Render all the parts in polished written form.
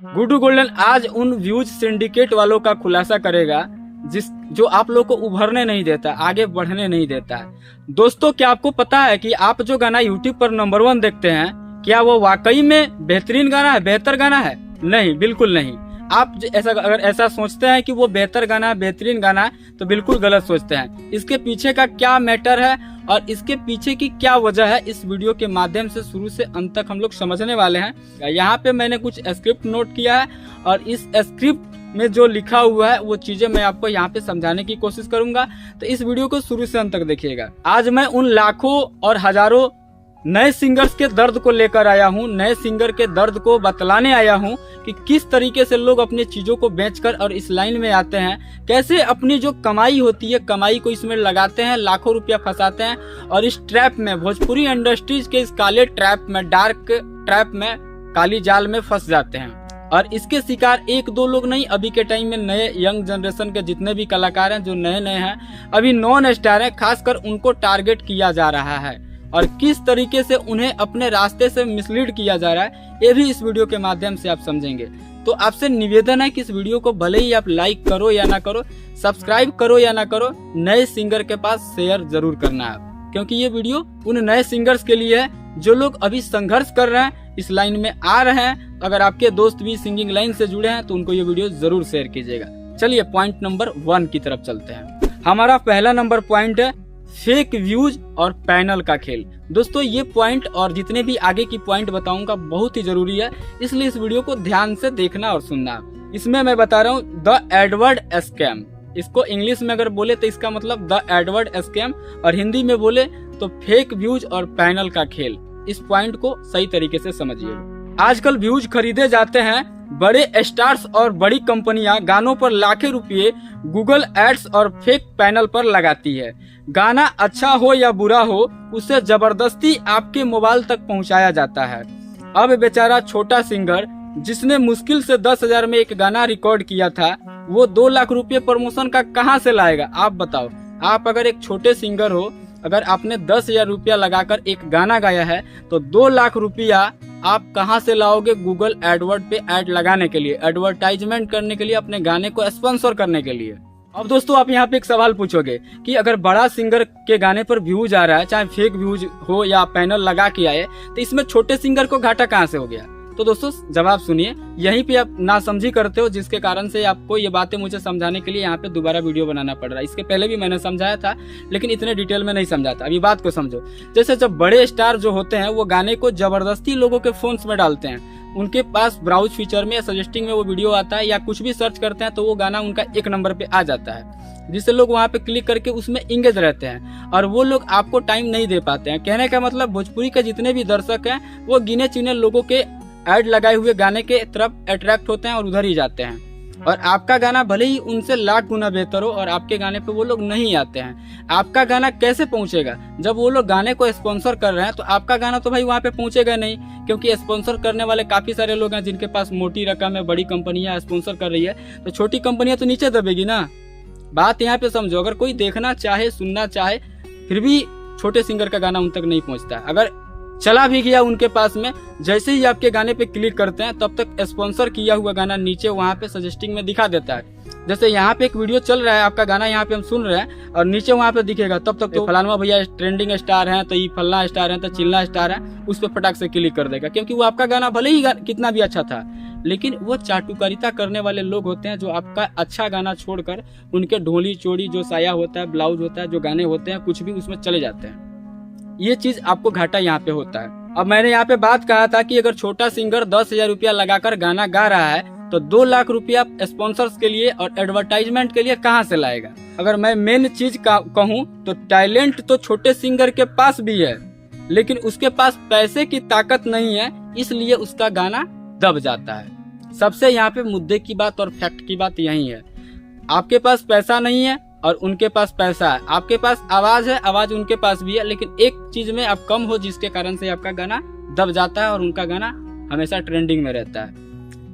Guddu golden आज उन views syndicate वालों का खुलासा करेगा जो आप लोग को उभरने नहीं देता, आगे बढ़ने नहीं देता है। दोस्तों, क्या आपको पता है कि आप जो गाना यूट्यूब पर नंबर 1 देखते हैं, क्या वो वाकई में बेहतरीन गाना है, बेहतर गाना है? नहीं, बिल्कुल नहीं। आप अगर ऐसा सोचते हैं कि वो बेहतर गाना है, बेहतरीन गाना है, तो बिल्कुल गलत सोचते हैं। इसके पीछे का क्या मैटर है और इसके पीछे की क्या वजह है, इस वीडियो के माध्यम से शुरू से अंत तक हम लोग समझने वाले हैं। यहाँ पे मैंने कुछ स्क्रिप्ट नोट किया है और इस स्क्रिप्ट में जो लिखा हुआ है वो चीजें मैं आपको यहाँ पे समझाने की कोशिश करूंगा, तो इस वीडियो को शुरू से अंत तक देखिएगा। आज मैं उन लाखों और हजारों नए सिंगर्स के दर्द को लेकर आया हूँ, नए सिंगर के दर्द को बतलाने आया हूँ कि किस तरीके से लोग अपनी चीजों को बेचकर और इस लाइन में आते हैं, कैसे अपनी जो कमाई होती है कमाई को इसमें लगाते हैं, लाखों रुपया फंसाते हैं और इस ट्रैप में, भोजपुरी इंडस्ट्रीज के इस काले ट्रैप में, डार्क ट्रैप में, काली जाल में फंस जाते हैं। और इसके शिकार 1-2 लोग नहीं, अभी के टाइम में नए यंग जनरेशन के जितने भी कलाकार हैं, जो नए हैं, अभी नॉन स्टार हैं, खासकर उनको टारगेट किया जा रहा है और किस तरीके से उन्हें अपने रास्ते से मिसलीड किया जा रहा है, ये भी इस वीडियो के माध्यम से आप समझेंगे। तो आपसे निवेदन है कि इस वीडियो को भले ही आप लाइक करो या ना करो, सब्सक्राइब करो या ना करो, नए सिंगर के पास शेयर जरूर करना है, क्योंकि ये वीडियो उन नए सिंगर्स के लिए है जो लोग अभी संघर्ष कर रहे हैं, इस लाइन में आ रहे हैं। अगर आपके दोस्त भी सिंगिंग लाइन से जुड़े हैं तो उनको ये वीडियो जरूर शेयर कीजिएगा। चलिए पॉइंट नंबर 1 की तरफ चलते हैं। हमारा पहला नंबर पॉइंट है फेक व्यूज और पैनल का खेल। दोस्तों, ये पॉइंट और जितने भी आगे की पॉइंट बताऊंगा बहुत ही जरूरी है, इसलिए इस वीडियो को ध्यान से देखना और सुनना। इसमें मैं बता रहा हूँ द एडवर्ड स्कैम। इसको इंग्लिश में अगर बोले तो इसका मतलब द एडवर्ड स्कैम, और हिंदी में बोले तो फेक व्यूज और पैनल का खेल। इस पॉइंट को सही तरीके से समझिएगा। आजकल व्यूज खरीदे जाते हैं, बड़े स्टार्स और बड़ी कंपनियां गानों पर लाखों रुपए गूगल एड्स और फेक पैनल पर लगाती है। गाना अच्छा हो या बुरा हो, उसे जबरदस्ती आपके मोबाइल तक पहुंचाया जाता है। अब बेचारा छोटा सिंगर जिसने मुश्किल से 10,000 में एक गाना रिकॉर्ड किया था, वो 2 लाख रुपए प्रमोशन का कहां से लाएगा? आप बताओ। आप अगर एक छोटे सिंगर हो, अगर आपने 10,000 रुपया लगाकर एक गाना गाया है, तो 2 लाख रुपया आप कहां से लाओगे गूगल एडवर्ड पे ऐड लगाने के लिए, एडवर्टाइजमेंट करने के लिए, अपने गाने को स्पॉन्सर करने के लिए? अब दोस्तों, आप यहाँ पे एक सवाल पूछोगे कि अगर बड़ा सिंगर के गाने पर व्यूज आ रहा है, चाहे फेक व्यूज हो या पैनल लगा के आए, तो इसमें छोटे सिंगर को घाटा कहाँ से हो गया? तो दोस्तों जवाब सुनिए, यहीं पे आप नासमझी करते हो, जिसके कारण से आपको ये बातें मुझे समझाने के लिए यहाँ पे दोबारा वीडियो बनाना पड़ रहा है। इसके पहले भी मैंने समझाया था, लेकिन इतने डिटेल में नहीं समझा था। अभी बात को समझो। जैसे जब बड़े स्टार जो होते हैं वो गाने को जबरदस्ती लोगों के फोन्स में डालते हैं, उनके पास ब्राउज फीचर में या सजेस्टिंग में वो वीडियो आता है या कुछ भी सर्च करते हैं तो वो गाना उनका 1 नंबर पे आ जाता है, जिससे लोग वहाँ पे क्लिक करके उसमें इंगेज रहते हैं और वो लोग आपको टाइम नहीं दे पाते हैं। कहने का मतलब भोजपुरी के जितने भी दर्शक हैं वो गिने चुने लोगों के ऐड लगाए हुए गाने के तरफ अट्रैक्ट होते हैं और उधर ही जाते हैं, और आपका गाना भले ही उनसे लाख गुना बेहतर हो और आपके गाने पे वो लोग नहीं आते हैं। आपका गाना कैसे पहुंचेगा? जब वो लोग गाने को स्पॉन्सर कर रहे हैं तो आपका गाना तो भाई वहाँ पे पहुंचेगा नहीं, क्योंकि स्पॉन्सर करने वाले काफी सारे लोग हैं जिनके पास मोटी रकम है, बड़ी कंपनियां स्पॉन्सर कर रही है, तो छोटी कंपनियां तो नीचे दबेगी ना। बात यहाँ पे समझो। अगर कोई देखना चाहे, सुनना चाहे, फिर भी छोटे सिंगर का गाना उन तक नहीं पहुंचता। अगर चला भी गया उनके पास में, जैसे ही आपके गाने पे क्लिक करते हैं तब तक स्पॉन्सर किया हुआ गाना नीचे वहाँ पे सजेस्टिंग में दिखा देता है। जैसे यहाँ पे एक वीडियो चल रहा है, आपका गाना यहाँ पे हम सुन रहे हैं और नीचे वहाँ पे दिखेगा, तब तक तो फलाना भैया ट्रेंडिंग स्टार हैं, तो ये फलना स्टार है, तो चिल्ला स्टार है, उस पर फटाक से क्लिक कर देगा, क्योंकि वो आपका गाना भले ही कितना भी अच्छा था, लेकिन वो चाटुकारिता करने वाले लोग होते हैं जो आपका अच्छा गाना छोड़कर उनके ढोली चोड़ी जो साया होता है, ब्लाउज होता है, जो गाने होते हैं, कुछ भी उसमें चले जाते हैं। ये चीज आपको घाटा यहाँ पे होता है। अब मैंने यहाँ पे बात कहा था कि अगर छोटा सिंगर 10,000 रुपया लगाकर गाना गा रहा है तो 2 लाख रुपया स्पॉन्सर्स के लिए और एडवर्टाइजमेंट के लिए कहाँ से लाएगा? अगर मैं मेन चीज कहूँ तो टैलेंट तो छोटे सिंगर के पास भी है, लेकिन उसके पास पैसे की ताकत नहीं है, इसलिए उसका गाना दब जाता है। सबसे यहाँ पे मुद्दे की बात और फैक्ट की बात यही है। आपके पास पैसा नहीं है और उनके पास पैसा है। आपके पास आवाज है, आवाज उनके पास भी है, लेकिन एक चीज में आप कम हो, जिसके कारण से आपका गाना दब जाता है और उनका गाना हमेशा ट्रेंडिंग में रहता है।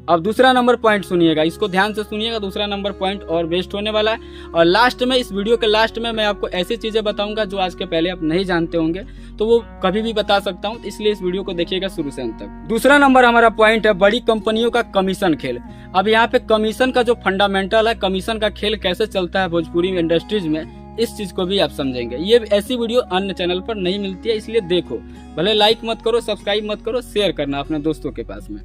अब दूसरा नंबर पॉइंट सुनिएगा, इसको ध्यान से सुनिएगा, दूसरा नंबर पॉइंट और बेस्ट होने वाला है। और लास्ट में, इस वीडियो के लास्ट में मैं आपको ऐसी चीजें बताऊंगा जो आज के पहले आप नहीं जानते होंगे, तो वो कभी भी बता सकता हूँ, इसलिए इस वीडियो को देखिएगा शुरू से अंत तक। दूसरा नंबर हमारा पॉइंट है बड़ी कंपनियों का कमीशन खेल। अब यहाँ पे कमीशन का जो फंडामेंटल है, कमीशन का खेल कैसे चलता है भोजपुरी इंडस्ट्रीज में, इस चीज को भी आप समझेंगे। ये ऐसी वीडियो अन्य चैनल पर नहीं मिलती है, इसलिए देखो, भले लाइक मत करो, सब्सक्राइब मत करो, शेयर करना अपने दोस्तों के पास में।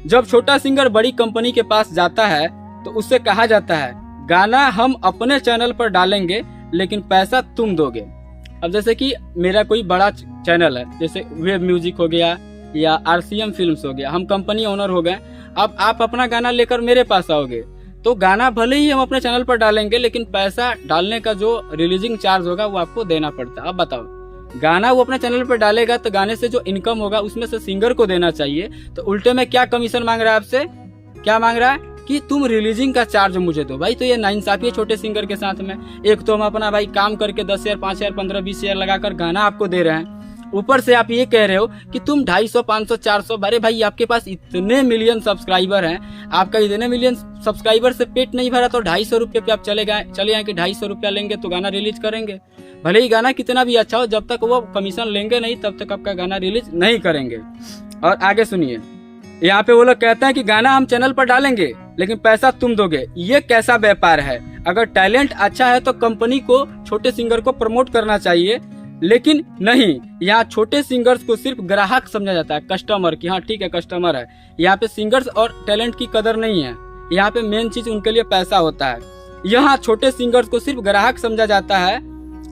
जब छोटा सिंगर बड़ी कंपनी के पास जाता है तो उससे कहा जाता है गाना हम अपने चैनल पर डालेंगे लेकिन पैसा तुम दोगे। अब जैसे कि मेरा कोई बड़ा चैनल है, जैसे वेब म्यूजिक हो गया या RCM फिल्म्स हो गया, हम कंपनी ओनर हो गए, अब आप अपना गाना लेकर मेरे पास आओगे तो गाना भले ही हम अपने चैनल पर डालेंगे लेकिन पैसा डालने का जो रिलीजिंग चार्ज होगा वो आपको देना पड़ता है। अब बताओ, गाना वो अपने चैनल पर डालेगा तो गाने से जो इनकम होगा उसमें से सिंगर को देना चाहिए, तो उल्टे में क्या कमीशन मांग रहा है आपसे, क्या मांग रहा है कि तुम रिलीजिंग का चार्ज मुझे दो। भाई तो ये नाइंसाफी है छोटे सिंगर के साथ में। एक तो हम अपना भाई काम करके 10,000, 5,000, 15, 20,000 लगाकर गाना आपको दे रहे हैं, ऊपर से आप ये कह रहे हो कि तुम 250, 500, 400। अरे भाई आपके पास इतने मिलियन सब्सक्राइबर हैं, आपका इतने मिलियन सब्सक्राइबर से पेट नहीं भरा तो 250 रुपये पे आप चले आए कि 250 रुपया लेंगे तो गाना रिलीज करेंगे। भले ही गाना कितना भी अच्छा हो, जब तक वो कमीशन लेंगे नहीं तब तक आपका गाना रिलीज नहीं करेंगे। और आगे सुनिए, यहाँ पे वो लोग कहते हैं कि गाना हम चैनल पर डालेंगे लेकिन पैसा तुम दोगे। ये कैसा व्यापार है? अगर टैलेंट अच्छा है तो कंपनी को छोटे सिंगर को प्रमोट करना चाहिए, लेकिन नहीं, यहाँ छोटे सिंगर्स को सिर्फ ग्राहक समझा जाता है, कस्टमर की। हाँ ठीक है, कस्टमर है। यहाँ पे सिंगर्स और टैलेंट की कदर नहीं है, यहाँ पे मेन चीज उनके लिए पैसा होता है। यहाँ छोटे सिंगर्स को सिर्फ ग्राहक समझा जाता है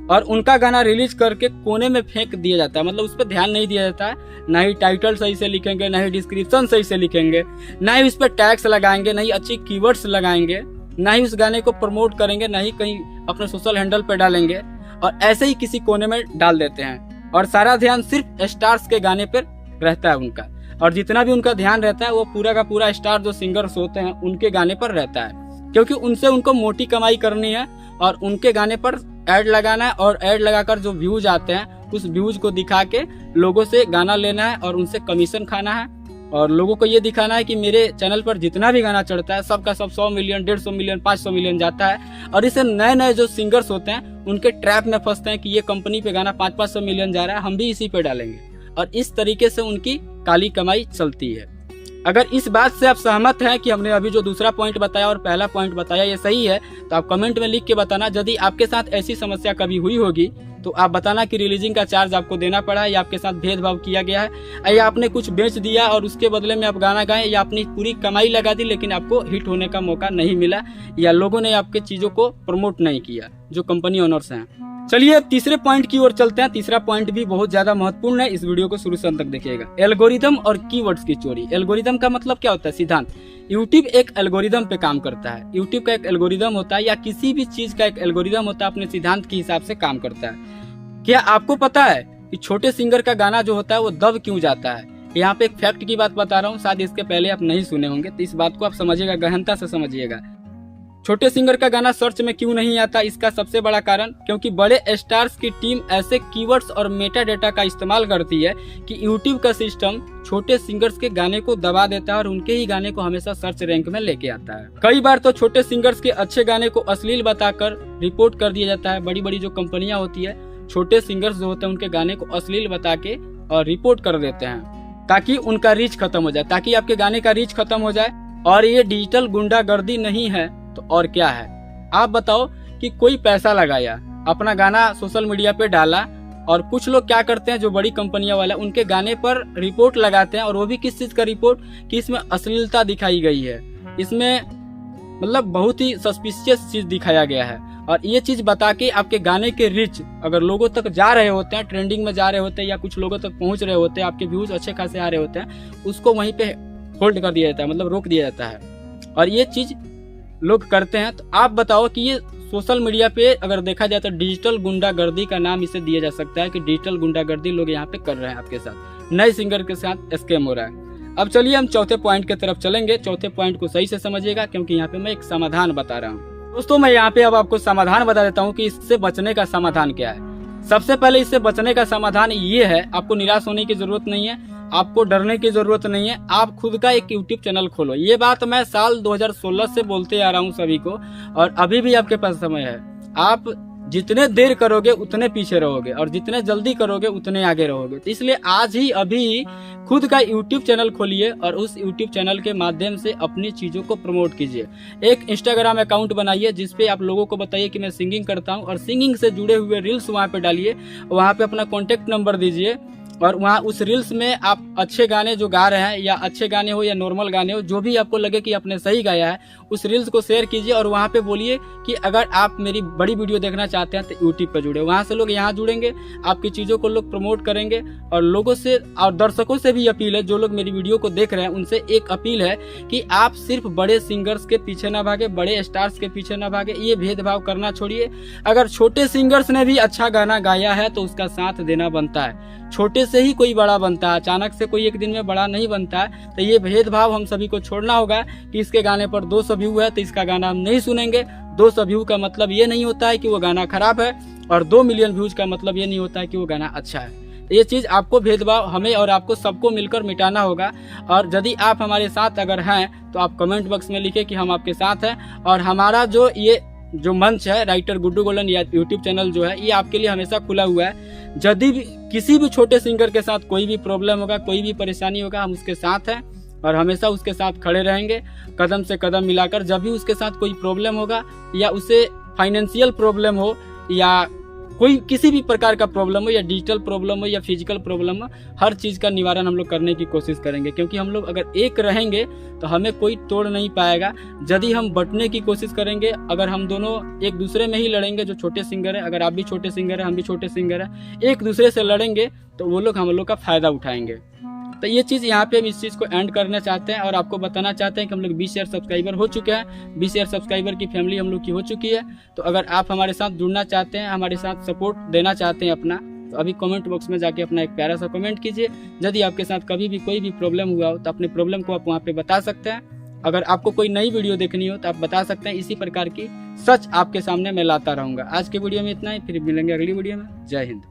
और उनका गाना रिलीज करके कोने में फेंक दिया जाता है, मतलब उस पर ध्यान नहीं दिया जाता है। ना ही टाइटल सही से लिखेंगे, ना ही डिस्क्रिप्शन सही से लिखेंगे, ना ही उस पर टैग्स लगाएंगे, ना ही अच्छी कीवर्ड्स लगाएंगे, ना ही उस गाने को प्रमोट करेंगे, ना ही कहीं अपने सोशल हैंडल पे डालेंगे, और ऐसे ही किसी कोने में डाल देते हैं। और सारा ध्यान सिर्फ स्टार्स के गाने पर रहता है उनका, और जितना भी उनका ध्यान रहता है वो पूरा का पूरा स्टार जो सिंगर्स होते हैं उनके गाने पर रहता है, क्योंकि उनसे उनको मोटी कमाई करनी है और उनके गाने पर ऐड लगाना है, और ऐड लगाकर जो व्यूज आते हैं उस व्यूज को दिखा के लोगों से गाना लेना है और उनसे कमीशन खाना है, और लोगों को ये दिखाना है कि मेरे चैनल पर जितना भी गाना चढ़ता है सबका सब 100 मिलियन, 150 मिलियन, 500 मिलियन जाता है। और इसे नए नए जो सिंगर्स होते हैं उनके ट्रैप में फंसते हैं कि ये कंपनी पे गाना 500-500 मिलियन जा रहा है, हम भी इसी पे डालेंगे, और इस तरीके से उनकी काली कमाई चलती है। अगर इस बात से आप सहमत हैं कि हमने अभी जो दूसरा पॉइंट बताया और पहला पॉइंट बताया ये सही है, तो आप कमेंट में लिख के बताना। यदि आपके साथ ऐसी समस्या कभी हुई होगी तो आप बताना कि रिलीजिंग का चार्ज आपको देना पड़ा है, या आपके साथ भेदभाव किया गया है, या आपने कुछ बेच दिया और उसके बदले में आप गाना गाएं, या अपनी पूरी कमाई लगा दी लेकिन आपको हिट होने का मौका नहीं मिला, या लोगों ने आपके चीजों को प्रमोट नहीं किया जो कंपनी ओनर्स हैं। चलिए तीसरे पॉइंट की ओर चलते हैं। तीसरा पॉइंट भी बहुत ज्यादा महत्वपूर्ण है, इस वीडियो को शुरू से अंत तक देखिएगा। एल्गोरिदम और कीवर्ड्स की चोरी। एल्गोरिदम का मतलब क्या होता है? सिद्धांत। यूट्यूब एक एल्गोरिदम पे काम करता है। यूट्यूब का एक एल्गोरिदम होता है, या किसी भी चीज का एक एल्गोरिदम होता है, अपने सिद्धांत के हिसाब से काम करता है। क्या आपको पता है कि छोटे सिंगर का गाना जो होता है वो दब क्यों जाता है? यहाँ पे एक फैक्ट की बात बता रहा हूँ, शायद इसके पहले आप नहीं सुने होंगे, तो इस बात को आप समझिएगा, गहनता से समझिएगा। छोटे सिंगर का गाना सर्च में क्यों नहीं आता? इसका सबसे बड़ा कारण, क्योंकि बड़े स्टार्स की टीम ऐसे कीवर्ड्स और मेटा डेटा का इस्तेमाल करती है कि यूट्यूब का सिस्टम छोटे सिंगर्स के गाने को दबा देता है और उनके ही गाने को हमेशा सर्च रैंक में लेके आता है। कई बार तो छोटे सिंगर्स के अच्छे गाने को अश्लील बताकर रिपोर्ट कर दिया जाता है। बड़ी बड़ी जो कंपनियां होती है, छोटे सिंगर्स जो होते हैं उनके गाने को अश्लील बता के और रिपोर्ट कर देते हैं, ताकि उनका रीच खत्म हो जाए, ताकि आपके गाने का रीच खत्म हो जाए। और ये डिजिटल गुंडागर्दी नहीं है तो और क्या है? आप बताओ कि कोई पैसा लगाया, अपना गाना सोशल मीडिया पे डाला, और कुछ लोग क्या करते हैं, जो बड़ी कंपनियां वाले उनके गाने पर रिपोर्ट लगाते हैं, और वो भी किस चीज का रिपोर्ट, कि इसमें अश्लीलता दिखाई गई है, इसमें मतलब बहुत ही सस्पिशियस चीज दिखाया गया है। और ये चीज बता के आपके गाने के रीच अगर लोगों तक जा रहे होते हैं, ट्रेंडिंग में जा रहे होते हैं, या कुछ लोगों तक पहुंच रहे होते हैं, आपके व्यूज अच्छे खासे आ रहे होते हैं, उसको वहीं पे होल्ड कर दिया जाता है, मतलब रोक दिया जाता है। और ये चीज लोग करते हैं। तो आप बताओ कि ये सोशल मीडिया पे अगर देखा जाए तो डिजिटल गुंडागर्दी का नाम इसे दिया जा सकता है, कि डिजिटल गुंडागर्दी लोग यहाँ पे कर रहे हैं, आपके साथ नए सिंगर के साथ स्कैम हो रहा है। अब चलिए हम चौथे पॉइंट की तरफ चलेंगे। चौथे पॉइंट को सही से समझिएगा, क्योंकि यहाँ पे मैं एक समाधान बता रहा हूँ। दोस्तों मैं यहाँ पे अब आपको समाधान बता देता हूँ कि इससे बचने का समाधान क्या है। सबसे पहले इससे बचने का समाधान ये है, आपको निराश होने की जरूरत नहीं है। आपको डरने की जरूरत नहीं है, आप खुद का एक यूट्यूब चैनल खोलो। ये बात मैं साल 2016 से बोलते आ रहा हूँ सभी को, और अभी भी आपके पास समय है। आप जितने देर करोगे उतने पीछे रहोगे, और जितने जल्दी करोगे उतने आगे रहोगे। तो इसलिए आज ही अभी खुद का यूट्यूब चैनल खोलिए और उस यूट्यूब चैनल के माध्यम से अपनी चीज़ों को प्रमोट कीजिए। एक इंस्टाग्राम अकाउंट बनाइए जिसपे आप लोगों को बताइए कि मैं सिंगिंग करता हूँ, और सिंगिंग से जुड़े हुए रील्स वहाँ पे डालिए। वहाँ पे अपना कॉन्टेक्ट नंबर दीजिए, और वहाँ उस रील्स में आप अच्छे गाने जो गा रहे हैं, या अच्छे गाने हो या नॉर्मल गाने हो, जो भी आपको लगे कि आपने सही गाया है, उस रील्स को शेयर कीजिए। और वहाँ पे बोलिए कि अगर आप मेरी बड़ी वीडियो देखना चाहते हैं तो यूट्यूब पर जुड़े। वहाँ से लोग यहाँ जुड़ेंगे, आपकी चीज़ों को लोग प्रमोट करेंगे। और लोगों से और दर्शकों से भी अपील है, जो लोग मेरी वीडियो को देख रहे हैं उनसे एक अपील है कि आप सिर्फ बड़े सिंगर्स के पीछे ना भागे, बड़े स्टार्स के पीछे ना भागे। ये भेदभाव करना छोड़िए। अगर छोटे सिंगर्स ने भी अच्छा गाना गाया है तो उसका साथ देना बनता है। छोटे से ही कोई बड़ा बनता है, अचानक से कोई एक दिन में बड़ा नहीं बनता है। तो ये भेदभाव हम सभी को छोड़ना होगा कि इसके गाने पर 200 व्यू है तो इसका गाना हम नहीं सुनेंगे। 200 व्यू का मतलब ये नहीं होता है कि वो गाना खराब है, और 2 मिलियन व्यूज का मतलब ये नहीं होता है कि वो गाना अच्छा है। तो ये चीज़ आपको भेदभाव हमें और आपको सबको मिलकर मिटाना होगा। और यदि आप हमारे साथ अगर हैं तो आप कमेंट बॉक्स में लिखें कि हम आपके साथ हैं। और हमारा जो मंच है राइटर गुड्डू गोल्डन या यूट्यूब चैनल जो है, ये आपके लिए हमेशा खुला हुआ है। यदि भी किसी भी छोटे सिंगर के साथ कोई भी प्रॉब्लम होगा, कोई भी परेशानी होगा, हम उसके साथ हैं और हमेशा उसके साथ खड़े रहेंगे, कदम से कदम मिलाकर। जब भी उसके साथ कोई प्रॉब्लम होगा, या उसे फाइनेंशियल प्रॉब्लम हो, या कोई किसी भी प्रकार का प्रॉब्लम हो, या डिजिटल प्रॉब्लम हो, या फिजिकल प्रॉब्लम हो, हर चीज़ का निवारण हम लोग करने की कोशिश करेंगे। क्योंकि हम लोग अगर एक रहेंगे तो हमें कोई तोड़ नहीं पाएगा। यदि हम बंटने की कोशिश करेंगे, अगर हम दोनों एक दूसरे में ही लड़ेंगे, जो छोटे सिंगर है, अगर आप भी छोटे सिंगर है, हम भी छोटे सिंगर है, एक दूसरे से लड़ेंगे तो वो लोग हम लोग का फ़ायदा उठाएंगे। तो ये चीज़ यहाँ पे हम इस चीज़ को एंड करना चाहते हैं, और आपको बताना चाहते हैं कि हम लोग 20 शेयर सब्सक्राइबर हो चुके हैं। 20 शेयर सब्सक्राइबर की फैमिली हम लोग की हो चुकी है। तो अगर आप हमारे साथ जुड़ना चाहते हैं, हमारे साथ सपोर्ट देना चाहते हैं अपना, तो अभी कमेंट बॉक्स में जाके अपना एक प्यारा सा कमेंट कीजिए। यदि आपके साथ कभी भी कोई भी प्रॉब्लम हुआ हो तो अपने प्रॉब्लम को आप वहाँ पे बता सकते हैं। अगर आपको कोई नई वीडियो देखनी हो तो आप बता सकते हैं। इसी प्रकार की सच आपके सामने मैं लाता रहूँगा। आज के वीडियो में इतना ही, फिर मिलेंगे अगली वीडियो में। जय हिंद।